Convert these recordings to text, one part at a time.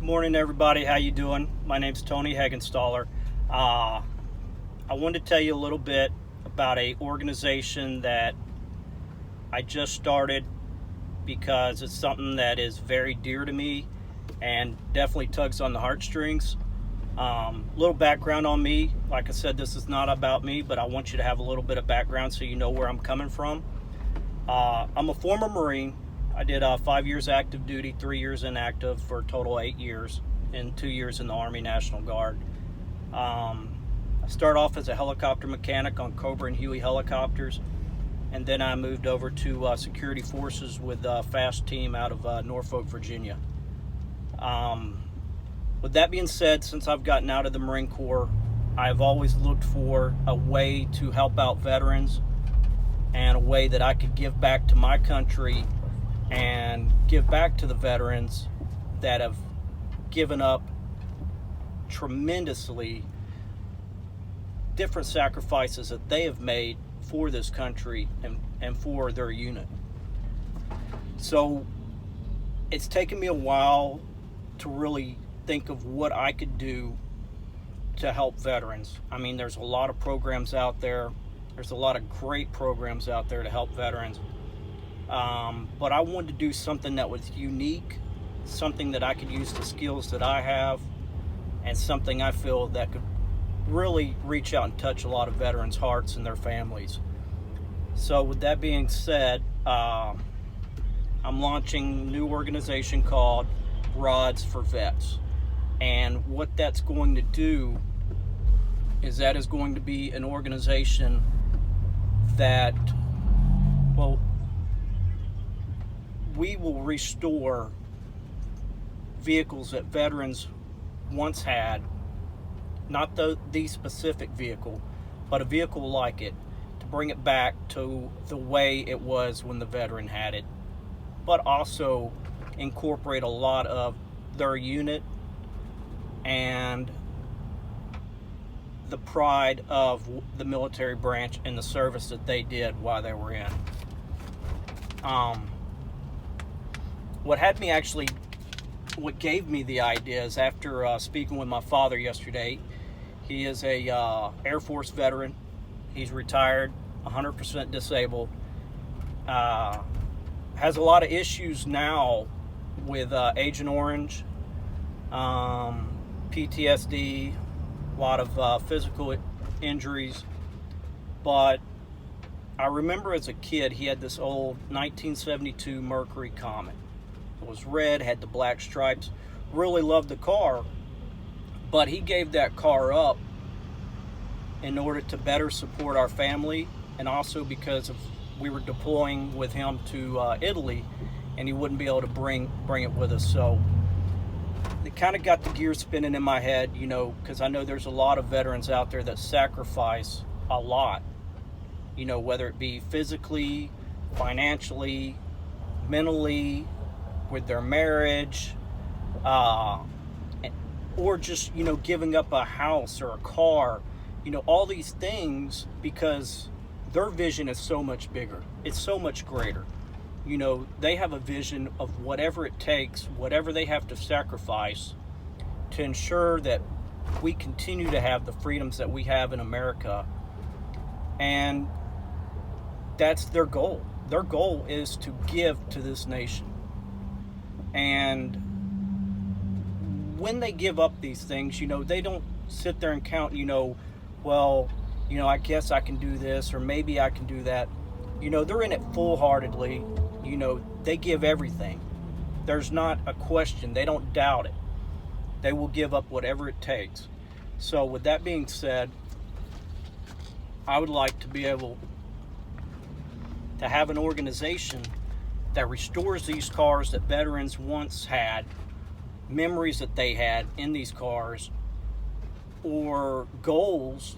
Morning, everybody. How you doing? My name's Tony Heggenstaller. I wanted to tell you a little bit about a organization that I just started because it's something that is very dear to me and definitely tugs on the heartstrings. Little background on me. Like I said, this is not about me, but I want you to have a little bit of background so you know where I'm coming from. I'm a former Marine. I did 5 years active duty, 3 years inactive, for a total 8 years, and 2 years in the Army National Guard. I started off as a helicopter mechanic on Cobra and Huey helicopters, and then I moved over to security forces with FAST team out of Norfolk, Virginia. With that being said, since I've gotten out of the Marine Corps, I've always looked for a way to help out veterans and a way that I could give back to my country and give back to the veterans that have given up tremendously different sacrifices that they have made for this country and for their unit. So it's taken me a while to really think of what I could do to help veterans. I mean, there's a lot of programs out there. There's a lot of great programs out there to help veterans. But I wanted to do something that was unique, something that I could use the skills that I have, and something I feel that could really reach out and touch a lot of veterans' hearts and their families. So with that being said, I'm launching a new organization called Rods for Vets. And what that's going to do is that is going to be an organization that, well, we will restore vehicles that veterans once had, not the specific vehicle, but a vehicle like it, to bring it back to the way it was when the veteran had it, but also incorporate a lot of their unit and the pride of the military branch and the service that they did while they were in. What gave me the idea is after speaking with my father yesterday. He is a Air Force veteran. He's retired, 100% disabled. Has a lot of issues now with Agent Orange, PTSD, a lot of physical injuries. But I remember as a kid, he had this old 1972 Mercury Comet. It was red, had the black stripes. Really loved the car, but he gave that car up in order to better support our family, and also because we were deploying with him to Italy, and he wouldn't be able to bring it with us. So it kind of got the gears spinning in my head, because I know there's a lot of veterans out there that sacrifice a lot, whether it be physically, financially, mentally, with their marriage, or just, giving up a house or a car, all these things, because their vision is so much bigger. It's so much greater. They have a vision of whatever it takes, whatever they have to sacrifice to ensure that we continue to have the freedoms that we have in America. And that's their goal. Their goal is to give to this nation. And when they give up these things, they don't sit there and count, I guess I can do this, or maybe I can do that. They're in it full-heartedly. They give everything. There's not a question. They don't doubt it. They will give up whatever it takes. So with that being said, I would like to be able to have an organization that restores these cars that veterans once had, memories that they had in these cars, or goals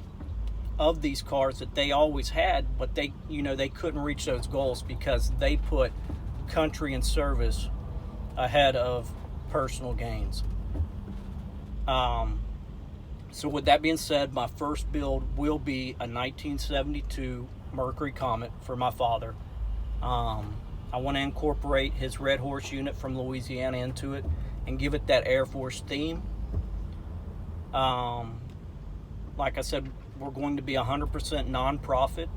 of these cars that they always had, but they couldn't reach those goals because they put country and service ahead of personal gains. So with that being said, my first build will be a 1972 Mercury Comet for my father. I want to incorporate his Red Horse unit from Louisiana into it, and give it that Air Force theme. Like I said, we're going to be 100% nonprofit.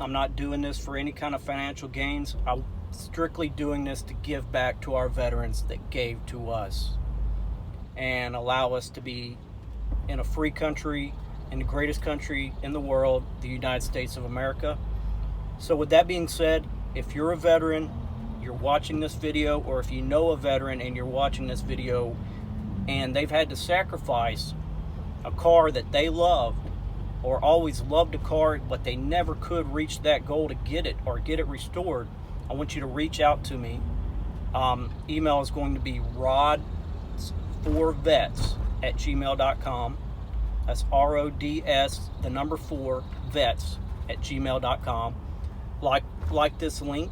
I'm not doing this for any kind of financial gains. I'm strictly doing this to give back to our veterans that gave to us and allow us to be in a free country, in the greatest country in the world, the United States of America. So with that being said, if you're a veteran, you're watching this video, or if you know a veteran and you're watching this video and they've had to sacrifice a car that they loved or always loved a car, but they never could reach that goal to get it or get it restored, I want you to reach out to me. Email is going to be rods4vets@gmail.com. That's RODS, the number 4, vets@gmail.com. Like this link,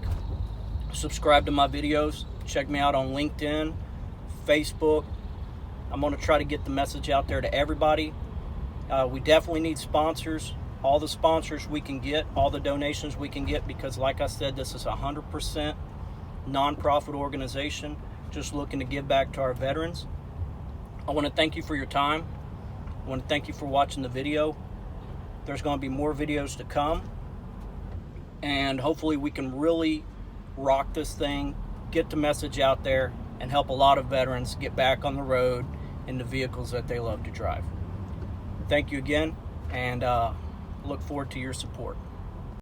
subscribe to my videos, check me out on LinkedIn, Facebook. I'm going to try to get the message out there to everybody. We definitely need sponsors, all the sponsors we can get, all the donations we can get, because like I said, this is a 100% nonprofit organization just looking to give back to our veterans. I want to thank you for your time. I want to thank you for watching the video. There's going to be more videos to come, and hopefully we can really rock this thing, get the message out there, and help a lot of veterans get back on the road in the vehicles that they love to drive. Thank you again, and look forward to your support.